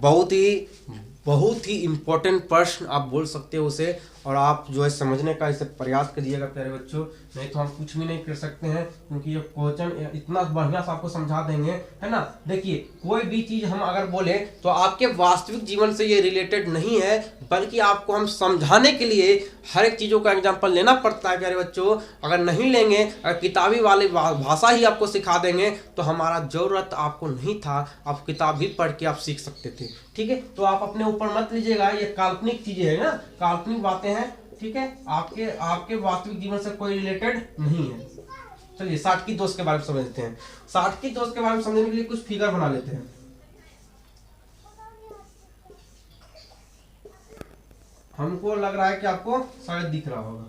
बहुत ही इम्पोर्टेंट प्रश्न आप बोल सकते हो उसे, और आप जो है समझने का इसे प्रयास करिएगा प्यारे बच्चों, नहीं तो हम कुछ भी नहीं कर सकते हैं, क्योंकि ये क्वेश्चन इतना बढ़िया से आपको समझा देंगे, है ना। देखिए कोई भी चीज हम अगर बोले तो आपके वास्तविक जीवन से ये रिलेटेड नहीं है, बल्कि आपको हम समझाने के लिए हर एक चीज़ों का एग्जाम्पल लेना पड़ता है प्यारे बच्चों। अगर नहीं लेंगे, अगर किताबी वाली भाषा ही आपको सिखा देंगे तो हमारा ज़रूरत आपको नहीं था, आप किताब भी पढ़ के आप सीख सकते थे, ठीक है। तो आप अपने ऊपर मत लीजिएगा, ये काल्पनिक चीज़ें है ना, काल्पनिक बातें हैं, ठीक है, आपके वास्तविक जीवन से कोई रिलेटेड नहीं है। चलिए साटकी दोष के बारे में समझते हैं। साटकी दोष के बारे में समझने के लिए कुछ फिगर बना लेते हैं। हमको लग रहा है कि आपको शायद दिख रहा होगा।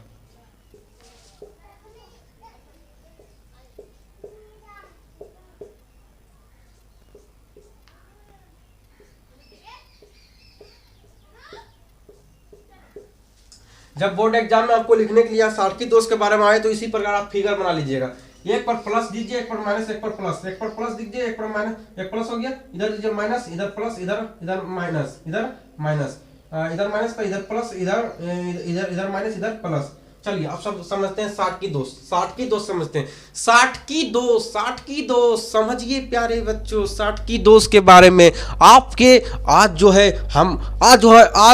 जब बोर्ड एग्जाम में आपको लिखने के लिए साटकी दोष के बारे में आए तो इसी प्रकार आप फिगर बना लीजिएगा। एक पर प्लस दीजिए, एक पर माइनस, एक पर प्लस, एक पर प्लस दीजिए, एक पर माइनस, एक प्लस हो गया, इधर दीजिए माइनस, इधर प्लस, इधर माइनस, इधर माइनस, इधर माइनस का इधर प्लस, इधर माइनस, इधर प्लस। चलिए आप सब समझते हैं साटकी दोष, साटकी दोष समझते हैं। साटकी दोष, साटकी दोष समझिए प्यारे बच्चों, साटकी दोष के बारे में आपके आज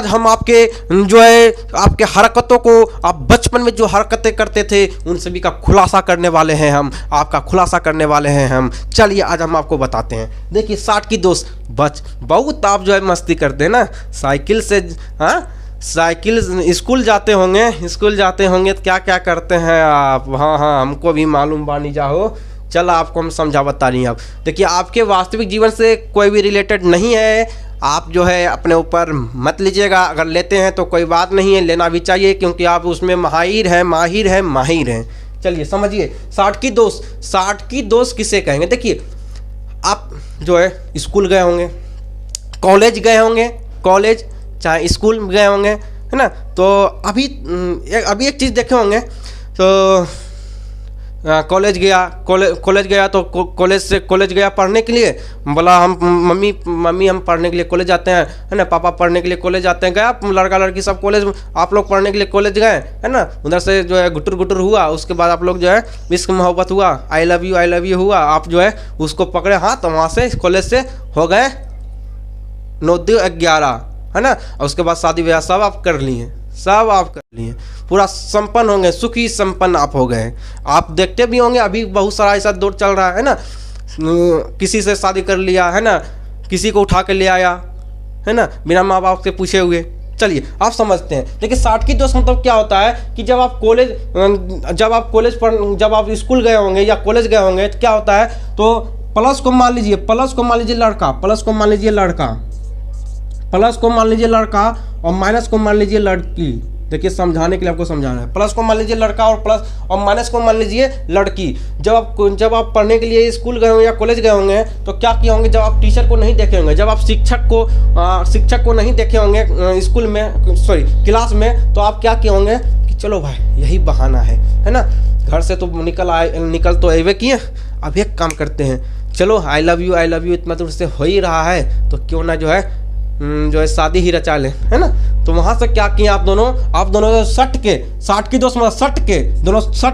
हम आपके जो है आपके हरकतों को, आप बचपन में जो हरकतें करते थे उन सभी का खुलासा करने वाले हैं हम, आपका खुलासा करने वाले हैं हम। चलिए आज हम आपको बताते हैं। देखिए साटकी दोष, बहुत आप जो है मस्ती करते हैं ना, साइकिल से, हाँ साइकिल, स्कूल जाते होंगे तो क्या क्या करते हैं आप, हाँ हमको भी मालूम बानी जाओ, चल आपको हम समझा बता रही हैं। आप देखिए आपके वास्तविक जीवन से कोई भी रिलेटेड नहीं है, आप जो है अपने ऊपर मत लीजिएगा, अगर लेते हैं तो कोई बात नहीं है, लेना भी चाहिए क्योंकि आप उसमें माहिर हैं। चलिए समझिए साटकी दोष, साटकी दोष किसे कहेंगे। देखिए आप जो है स्कूल गए होंगे, कॉलेज गए होंगे, कॉलेज चाहे स्कूल गए होंगे, है ना, तो अभी एक चीज़ देखे होंगे, तो कॉलेज गया तो कॉलेज गया पढ़ने के लिए, बोला हम मम्मी हम पढ़ने के लिए कॉलेज जाते हैं, है ना, पापा पढ़ने के लिए कॉलेज जाते हैं, गया लड़का लड़की सब कॉलेज, आप लोग पढ़ने के लिए कॉलेज गए, है ना, उधर से जो है गुटर हुआ, उसके बाद आप लोग जो है इश्क मोहब्बत हुआ, आई लव यू हुआ, आप जो है उसको पकड़े हाथ, तो वहाँ से कॉलेज से हो गए 9-11, है ना, और उसके बाद शादी ब्याह सब आप कर लिए, पूरा संपन्न होंगे, सुखी संपन्न आप हो गए। आप देखते भी होंगे अभी बहुत सारा ऐसा दौर चल रहा है ना, किसी से शादी कर लिया, है ना, किसी को उठा के ले आया, है ना, बिना माँ बाप से पूछे हुए। चलिए आप समझते हैं। देखिए साटकी दोष मतलब क्या होता है कि जब आप स्कूल गए होंगे या कॉलेज गए होंगे तो क्या होता है, तो प्लस को मान लीजिए लड़का, प्लस को मान लीजिए लड़का और माइनस को मान लीजिए लड़की। देखिए समझाने के लिए आपको समझाना है, प्लस को मान लीजिए लड़का और प्लस और माइनस को मान लीजिए लड़की। जब आप पढ़ने के लिए स्कूल गए होंगे या कॉलेज गए होंगे तो क्या किए होंगे, जब आप टीचर को नहीं देखे होंगे, जब आप शिक्षक को नहीं देखे होंगे स्कूल में, क्लास में, तो आप क्या किए होंगे कि चलो भाई यही बहाना है ना, घर से तो निकल तो अबे किए, अब एक काम करते हैं, चलो आई लव यू इतना दूर से हो ही रहा है तो क्यों ना जो है शादी ही रचा ले, है ना। तो वहां से क्या किए आप दोनों सट के, साटकी दोष मतलब सट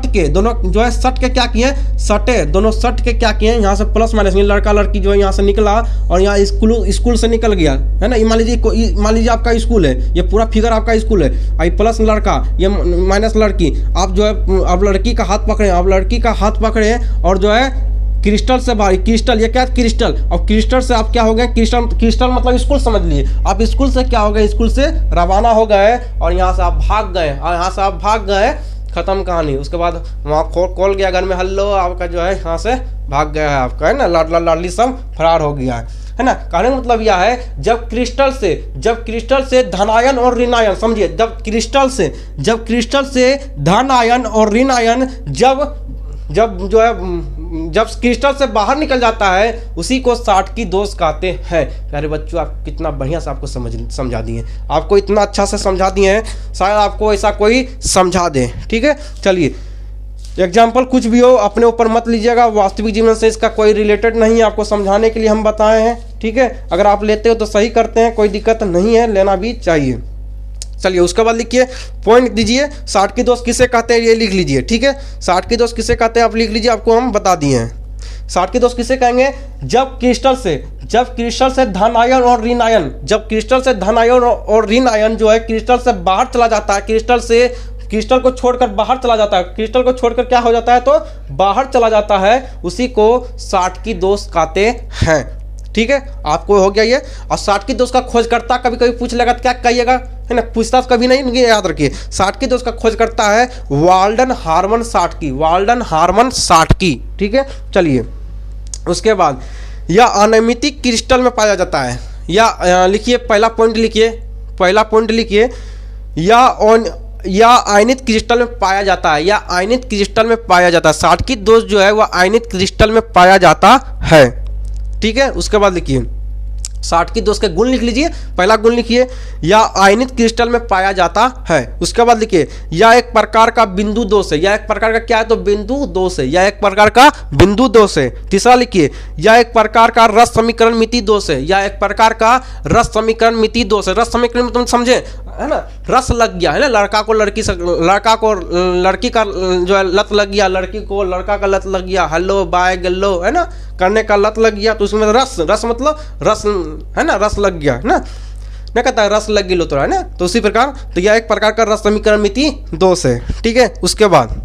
के, दोनों जो है सट के क्या किए, दोनों सट के क्या किए, यहाँ से प्लस माइनस, लड़का लड़की जो है यहाँ से निकला और यहाँ स्कूल से निकल गया, है ना। मान लीजिए आपका स्कूल है, ये पूरा फिगर आपका स्कूल है, आई प्लस लड़का, ये माइनस लड़की, आप जो है अब लड़की का हाथ पकड़े, और जो है क्रिस्टल से बाहर, क्रिस्टल ये क्या है, क्रिस्टल, और क्रिस्टल से आप क्या हो गए, क्रिस्टल मतलब स्कूल समझ लिए, आप स्कूल से क्या हो गए, स्कूल से रवाना हो गए और यहाँ से आप भाग गए, खत्म कहानी। उसके बाद वहाँ कॉल गया घर में, हेलो, आपका जो है यहाँ से भाग गया है आपका, है ना, लाडली सब फरार हो गया है ना। कहने का मतलब यह है जब क्रिस्टल से धनायन और ऋणायन, समझिए, जब क्रिस्टल से धनायन और ऋणायन जब क्रिस्टल से बाहर निकल जाता है उसी को साटकी दोष कहते हैं। प्यारे बच्चों आप कितना बढ़िया से आपको समझा दिए, आपको इतना अच्छा से समझा दिए हैं, शायद आपको ऐसा कोई समझा दे, ठीक है। चलिए एग्जाम्पल कुछ भी हो अपने ऊपर मत लीजिएगा, वास्तविक जीवन से इसका कोई रिलेटेड नहीं है, आपको समझाने के लिए हम बताए हैं, ठीक है, अगर आप लेते हो तो सही करते हैं, कोई दिक्कत नहीं है, लेना भी चाहिए। चलिए उसके बाद लिखिए, पॉइंट दीजिए, 60 की दोस्त किसे कहते हैं ये लिख लीजिए। ठीक है, 60 की दोस्त किसे कहते हैं आप लिख लीजिए, आपको हम बता दिए हैं। 60 की दोस्त किसे कहेंगे, जब क्रिस्टल से धन आयन और ऋण आयन, जब क्रिस्टल से धन आयन और ऋण आयन जो है क्रिस्टल से बाहर चला जाता है, क्रिस्टल को छोड़कर बाहर चला जाता है, क्रिस्टल को छोड़कर क्या हो जाता है तो बाहर चला जाता है, उसी को 60 की दोस्त कहते हैं। ठीक है, आपको हो गया ये। और 60 की दोस्त का खोजकर्ता कभी कभी पूछ लेगा तो क्या कहिएगा, है ना, पूछताछ कभी नहीं, याद रखिए। 60 की दोस्त का खोजकर्ता है वाल्डन हार्मन साटकी। ठीक है, चलिए उसके बाद यह अनियमित क्रिस्टल में पाया जाता है, या लिखिए पहला पॉइंट लिखिए, या आयनित क्रिस्टल में पाया जाता है, 60 की दोस्त जो है वह आयनित क्रिस्टल में पाया जाता है। ठीक है, उसके बाद लिखिए 60 की दोस्त के गुण लिख लीजिए। पहला गुण लिखिए, या आयनित क्रिस्टल में पाया जाता है। उसके बाद लिखिए, यह एक प्रकार का बिंदु दोष है, यह एक प्रकार का क्या है तो बिंदु दोष है, यह एक प्रकार का बिंदु दोष है। तीसरा लिखिए, यह एक प्रकार का रस समीकरण मिति दोष है, यह एक प्रकार का रस समीकरण मिति दोष है। रस समीकरण में तुम समझे, है ना, रस लग गया है ना, लड़का को लड़की का जो है लत लग गया, लड़की को लड़का का लत लग गया, हेलो बाय गल्लो, है ना, करने का लत लग गया, तो उसमें रस मतलब रस, है ना, रस लग गया, है ना, क्या कहता है, रस लग गिलो तो, है ना, तो उसी प्रकार तो यह एक प्रकार का रस समीकरण मिति दोष है। ठीक है, उसके बाद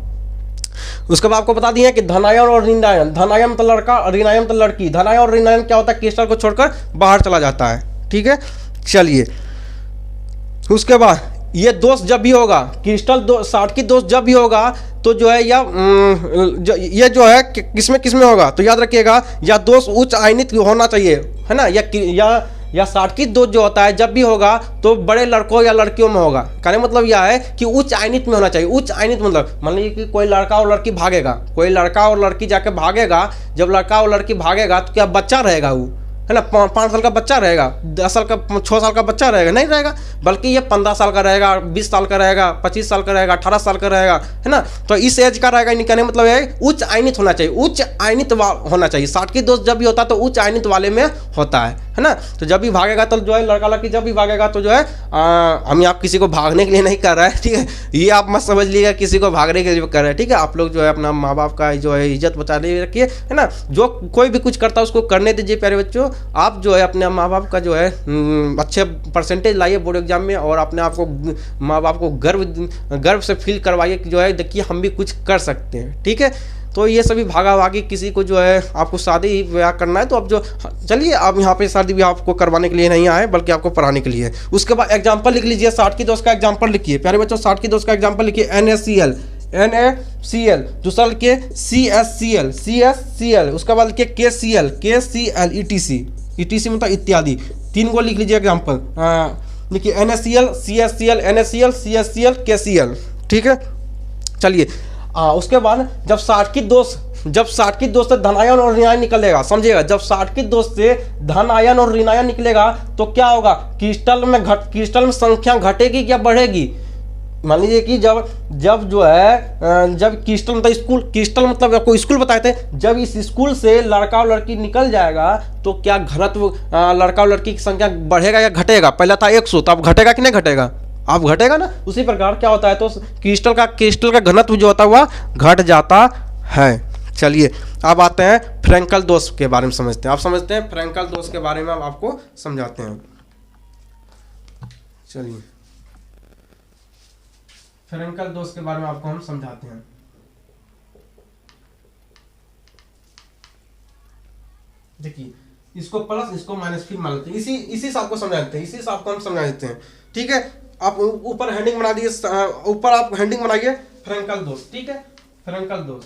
आपको बता दिए कि धनायन और ऋणायन, धनायन तो लड़का, ऋणायन तो लड़की। धनायन और ऋणायन क्या होता है, क्रिस्टल को छोड़कर बाहर चला जाता है। ठीक है, चलिए उसके बाद ये दोष जब भी होगा, क्रिस्टल 60 की दोष जब भी होगा तो जो है ये जो है किसमें होगा, तो याद रखिएगा, या दोष उच्च आयनित होना चाहिए, है ना, या 60 की दोष जो होता है जब भी होगा तो बड़े लड़कों या लड़कियों में होगा। कहने मतलब यह है कि उच्च आयनित में होना चाहिए। उच्च आयनित मतलब मान लीजिए कि कोई लड़का और लड़की भागेगा, कोई लड़का और लड़की जाके भागेगा, जब लड़का और लड़की भागेगा तो क्या बच्चा रहेगा वो, है ना, 5 साल का बच्चा रहेगा, 10 साल का 6 साल का बच्चा रहेगा, नहीं रहेगा, बल्कि ये 15 साल का रहेगा, 20 साल का रहेगा, 25 साल का रहेगा, 18 साल का रहेगा, है ना, तो इस एज का रहेगा। नहीं, कहने मतलब है उच्च आयनित होना चाहिए, उच्च आयनित होना चाहिए। 60 की दोष जब भी होता है तो उच्च आयनित वाले में होता है ना, तो जब भी भागेगा तो जो है लड़का लड़की जब भी भागेगा तो जो है हम आप किसी को भागने के लिए नहीं कर रहा है, ठीक है, ये आप मत समझ लीजिएगा किसी को भागने के लिए कर रहे हैं। ठीक है, आप लोग जो है अपना माँ बाप का जो है इज्जत बचाने रखिए, है ना, जो कोई भी कुछ करता है उसको करने दीजिए प्यारे बच्चों। आप जो है अपने माँ बाप का जो है अच्छे परसेंटेज लाइए बोर्ड एग्जाम में, और अपने आप को माँ बाप को गर्व से फील करवाइए कि जो है देखिए हम भी कुछ कर सकते हैं। ठीक है, तो ये सभी भागा भागी किसी को जो है आपको शादी ब्याह करना है तो अब जो चलिए आप यहाँ पे शादी ब्याह आपको करवाने के लिए नहीं आए बल्कि आपको पढ़ाने के लिए। उसके बाद एग्जांपल लिख लीजिए, 60 की दोस्त का एग्जांपल लिखिए प्यारे बच्चों, 60 की दोस्त का एग्जांपल लिखिए, NaCl, दूसरा लिखिए CsCl, उसके बाद लिखिए KCl, ETC मतलब इत्यादि, 3 को लिख लीजिए एग्जाम्पल, लिखिए NaCl, CsCl, CsCl, KCl। ठीक है, चलिए उसके बाद जब 60 की दोस्त से धनायन और ऋणायन निकलेगा, समझिएगा, जब 60 की दोस्त से धनायन और ऋणायन निकलेगा तो क्या होगा, क्रिस्टल में संख्या घटेगी या बढ़ेगी। मान लीजिए कि जब जो है जब क्रिस्टल मतलब आपको स्कूल बताए थे, जब इस स्कूल से लड़का और लड़की निकल जाएगा तो क्या घनत्व लड़का और लड़की की संख्या बढ़ेगा या घटेगा। पहला था 100, तो अब घटेगा कि नहीं घटेगा, अब घटेगा ना। उसी प्रकार क्या होता है तो क्रिस्टल का घनत्व जो होता है वह घट जाता है। चलिए अब आते हैं फ्रैंकल दोष के बारे में समझते हैं। आप समझते हैं फ्रैंकल दोष के बारे में हम आपको समझाते हैं। चलिए फ्रैंकल दोष के बारे में आपको हम समझाते हैं। देखिए इसको प्लस इसको माइनस फिर मान लेते हैं, इसी से आपको समझा देते हैं, इसी से आपको हम समझा देते हैं। ठीक है, आप ऊपर हेडिंग बना दिए, ऊपर आप हेडिंग बनाइए फ्रैंकल दोष। ठीक है, फ्रैंकल दोष,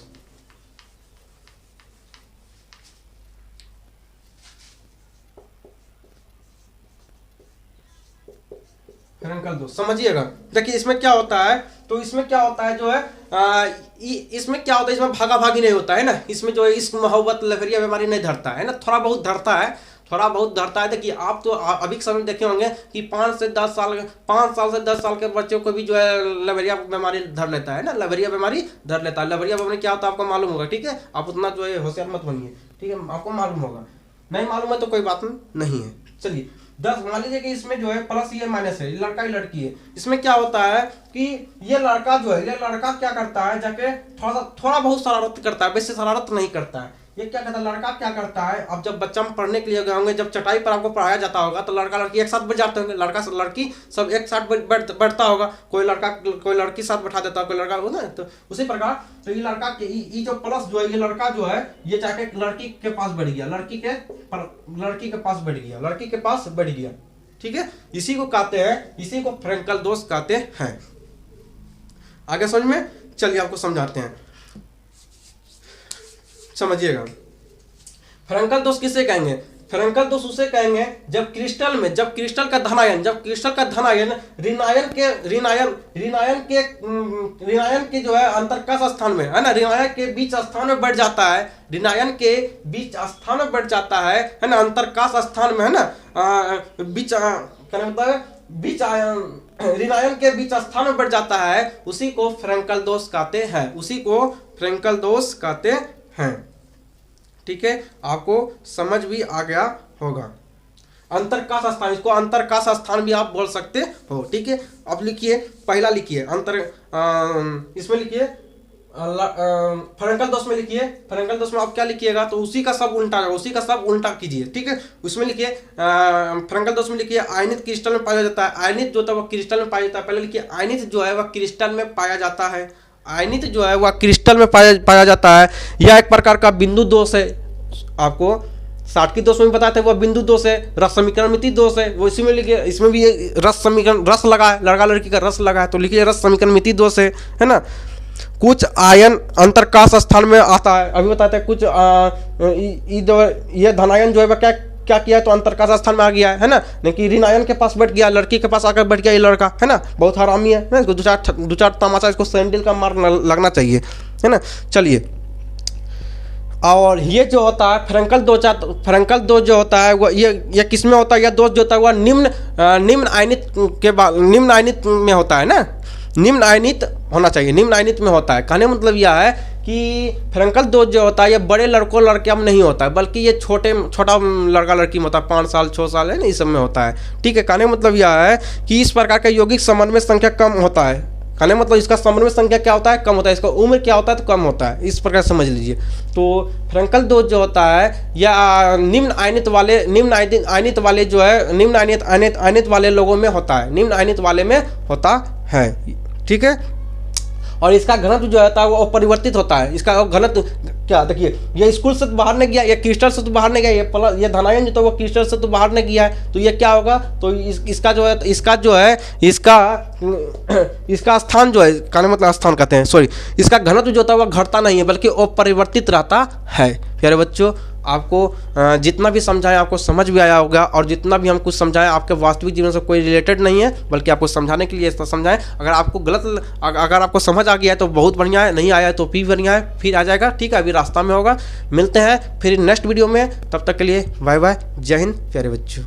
फ्रैंकल दोष समझिएगा। देखिए इसमें क्या होता है, तो इसमें क्या होता है जो है इसमें क्या होता है, इसमें भागा भागी नहीं होता है ना, इसमें जो है इस मोहब्बत लहरिया बीमारी नहीं धरता है ना, थोड़ा बहुत धरता है। देखिए आप तो अभी के समय देखे होंगे कि 5 साल से 10 साल के बच्चों को भी जो है लहरिया बीमारी धर लेता है ना, लहरिया बीमारी धर लेता है। लहरिया बीमारी क्या होता है आपको मालूम होगा। ठीक है, आप उतना जो है होशियार मत बनिए, ठीक है, आपको मालूम होगा। नहीं मालूम है तो कोई बात नहीं है। चलिए 10 मान लीजिए कि इसमें जो है प्लस ये माइनस है, ये लड़का ये लड़की है। इसमें क्या होता है कि ये लड़का जो है, ये लड़का क्या करता है, जाके थोड़ा बहुत शरारत करता है, वैसे शरारत नहीं करता है। ये क्या करता है, लड़का क्या करता है, अब जब बच्चा में पढ़ने के लिए गए होंगे, जब चटाई पर आपको पढ़ाया जाता होगा तो लड़का लड़की एक साथ बैठ जाते होंगे, लड़का लड़की सब एक साथ बैठता होगा, कोई लड़का कोई लड़की साथ बैठा देता है, कोई लड़का ना। तो उसी प्रकार तो ये लड़का के ये जो प्लस जो है, ये लड़का जो है ये जाके लड़की के पास बैठ गया, लड़की के पास बैठ गया, लड़की के पास बैठ गया। ठीक है, इसी को कहते हैं, इसी को फ्रैंकल दोष कहते हैं। आगे समझ में, चलिए आपको समझाते हैं, समझिएगा। फ्रैंकल दोष किसे कहेंगे, फ्रैंकल दोष उसे कहेंगे जब क्रिस्टल का धनायन ऋणायन के जो है अंतरकाश स्थान में है ना, ऋणायन के बीच स्थान में बढ़ जाता है, ऋणायन के बीच स्थान में बढ़ जाता है ना, अंतरकाश स्थान में है ना, बीच क्या मतलब है, बीच ऋणायन के बीच स्थान में बढ़ जाता है, उसी को फ्रैंकल दोष कहते हैं, उसी को फ्रैंकल दोष कहते हैं। ठीक है, आपको समझ भी आ गया होगा। अंतरकाश स्थान, इसको अंतरकाश स्थान भी आप बोल सकते हो। ठीक है, अब लिखिए, पहला लिखिए इसमें लिखिए फ्रैंकल दोष में लिखिए, फ्रैंकल दोष में आप क्या लिखिएगा, तो उसी का सब उल्टा कीजिए। ठीक है, उसमें लिखिए फ्रैंकल दोष में लिखिए आयनित क्रिस्टल में पाया जाता है, आयनित जो होता है वह क्रिस्टल में पाया जाता है। पहले लिखिए आयनित जो है वह क्रिस्टल में पाया जाता है, आयनित जो है वह क्रिस्टल में पाया जाता है। यह एक प्रकार का बिंदु दोष है, आपको साटकी दोष में बताते हैं, वह बिंदु दोष है, रस समीकरणमिति दोष है, वो इसी में लिखिए, इसमें भी रस लगा है, लड़का लड़की का रस लगा है, तो लिखिए रस समीकरणमिति दोष है ना। कुछ आयन अंतरकाश स्थान में आता है, अभी बताते हैं कुछ ये धनायन जो है वह क्या किया है, तो अंतरकाश स्थान में आ गया है ना, नहीं कि ऋणायन के पास बैठ गया, लड़की के पास आकर बैठ गया ये लड़का है ना, बहुत हरामी है ना, इसको दो चार तमाचा इसको सैंडल का मार लगना चाहिए है ना। चलिए, और ये जो होता है फ्रैंकल दोष जो होता है वो ये किस में होता है, यह दोष जो होता है वह निम्न आयनित में होता है ना, निम्न आयनित होना चाहिए, निम्न आयनित में होता है। कहने मतलब यह है कि फ्रैंकल दोष जो होता है ये बड़े लड़कियों में नहीं होता है, बल्कि ये छोटा लड़का लड़की में होता है, 5 साल 6 साल है ना, इस सब में होता है। ठीक है, कहने मतलब यह है कि इस प्रकार का यौगिक समन्वय संख्या कम होता है, कहने मतलब इसका समन्वय संख्या क्या होता है, कम होता है, इसका उम्र क्या होता है, तो कम होता है, इस प्रकार समझ लीजिए। तो फ्रैंकल दोष जो होता है या निम्न आयनित वाले जो है निम्न आयनित वाले लोगों में होता है, निम्न आयनित वाले में होता है। ठीक है, और इसका घनत्व जो होता है वो अपरिवर्तित होता है, इसका घनत्व क्या, देखिए ये स्कूल से तो बाहर नहीं गया, ये क्रिस्टल से तो बाहर नहीं गया, ये धनायन जो तो वो क्रिस्टल से तो बाहर नहीं गया है, तो ये क्या होगा, तो इसका स्थान जो है, कहने मतलब स्थान कहते हैं, सॉरी, इसका घनत्व जो होता है वह घटता नहीं है, बल्कि अपरिवर्तित रहता है। प्यारे बच्चों, आपको जितना भी समझाएं आपको समझ भी आया होगा, और जितना भी हम कुछ समझाएं आपके वास्तविक जीवन से कोई रिलेटेड नहीं है, बल्कि आपको समझाने के लिए ऐसा समझाएं। अगर आपको समझ आ गया है तो बहुत बढ़िया है, नहीं आया है तो भी बढ़िया है, फिर आ जाएगा। ठीक है, अभी रास्ता में होगा, मिलते हैं फिर नेक्स्ट वीडियो में, तब तक के लिए बाय बाय, जय हिंद प्यारे बच्चों।